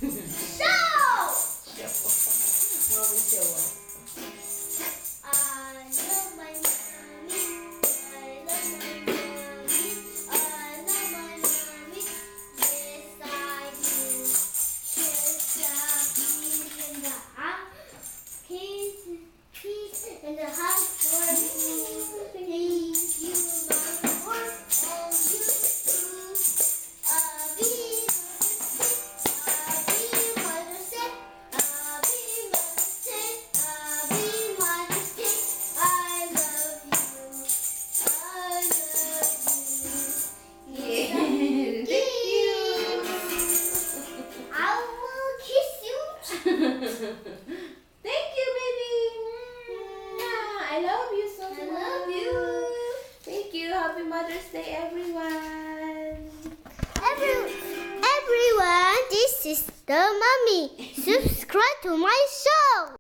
Mommy show us. I love my mommy. I love my mommy. I love my mommy. Yes, I do. She's keys in the house. Keys in the house for me. Thank you, Mom, for all you do. Thank you, baby. I love you so much. I love you. Thank you. Happy Mother's Day, everyone. Everyone, this is the mommy. Subscribe to my show.